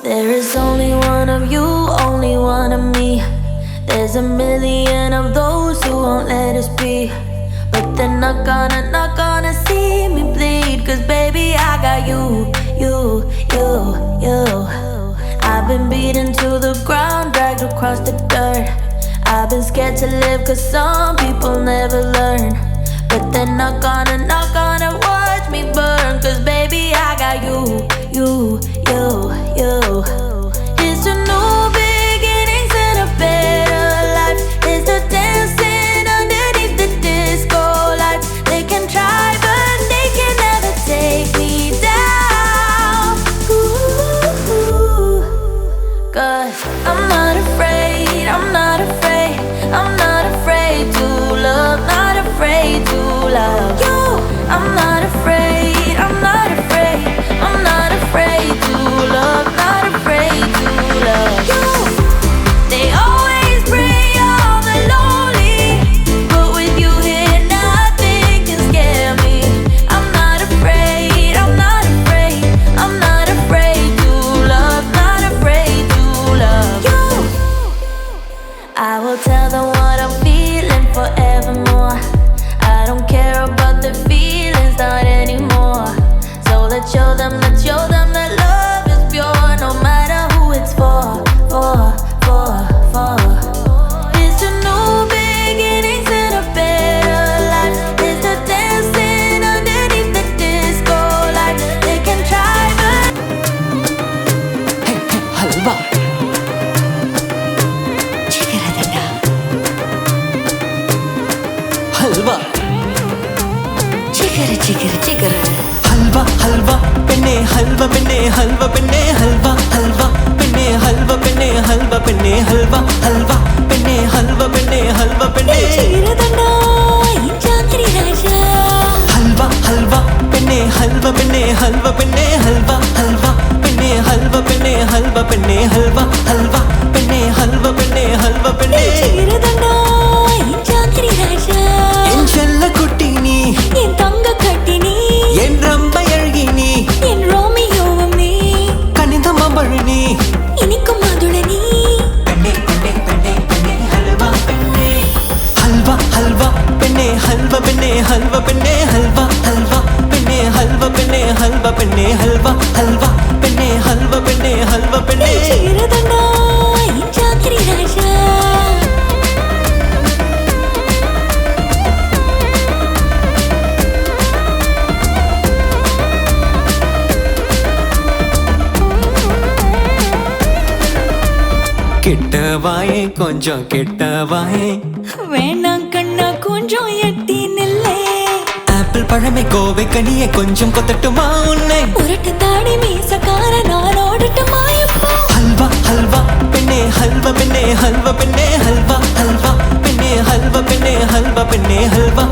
There is only one of you, only one of me. There's a million of those who won't let us be. But they're not gonna see me bleed. Cause baby, I got you. I've been beaten to the ground, dragged across the dirt. I've been scared to live cause some people never learn. But they're not gonna watch me burn. Cause baby, I got you. Here's to new beginnings and a better life. Here's to dancing underneath the disco lights. They can try but they can never take me down. Ooh, cause I'm not afraid, I'm not afraid, I'm not afraid to love, not afraid to love you. I'm not afraid, I'm not afraid, I'm not afraid to love, not afraid to love you. They always bring all the lonely, but with you here nothing can scare me. I'm not afraid, I'm not afraid, I'm not afraid to love, not afraid to love you. I will tell them what I'm feeling forevermore. I don't care about their feelings, not anymore. So let's show them that love is pure, no matter who it's for. Here's to new beginnings and a better life. Here's to dancing underneath the disco lights. They can try but हलवा चिकरदना हलवा चिकर चिकर चिकर हलवा हलवा पेन्ने हलवा पेन्ने हलवा पेन्ने हलवा हलवा पेन्ने हलवा पेन्ने हलवा पेन्ने हलवा हलवा पेन्ने हलवा पेन्ने हलवा पेन्ने चिकरदना इंचांतरी राजा हलवा हलवा पेन्ने हलवा पेन्ने हलवा पेन्ने हलवा हलवा पेन्ने हलवा पेन्ने हलवा पेन्ने हलवा हलवा पेन्ने हलवा पेन्ने हलवा पेन्ने चिकरदना इंचांतरी राजा என் செல்ல குட்டி நீ என் தங்க கட்டி நீ என் ரம்ப அழகி நீ என் ரோமியோவும் நீ கனிந்த மம்பழ நீ இனிக்கும் மதுள நீ பெண்ணே பெண்ணே பெண்ணே பெண்ணே ஹல்வா பெண்ணே ஹல்வா ஹல்வா பெண்ணே ஹல்வா பெண்ணே ஹல்வா பெண்ணே ஹல்வா ஹல்வா பெண்ணே ஹல்வா பெண்ணே ஹல்வா பெண்ணே ஹல்வா ஹல்வா பெண்ணே ஹல்வா பெண்ணே ஹல்வா பெண்ணே சிரதண்டா இஞ்சாத்திரி ராஜா கிட்டவாயே கொஞ்சம் கிட்டவாயே வேணாம் கண்ணா கொஞ்சம் எட்டி நில்லே ஆப்பிள் பழமே கோவை கனியே கொஞ்சம் கொத்தட்டுமா உன்னை உருட்டு தாடி மீசக்கார நான் ஓடட்டுமா இப்போ ஹல்வா ஹல்வா பெண்ணே ஹல்வா பெண்ணே ஹல்வா பெண்ணே ஹல்வா ஹல்வா பெண்ணே ஹல்வா பெண்ணே ஹல்வா பெண்ணே ஹல்வா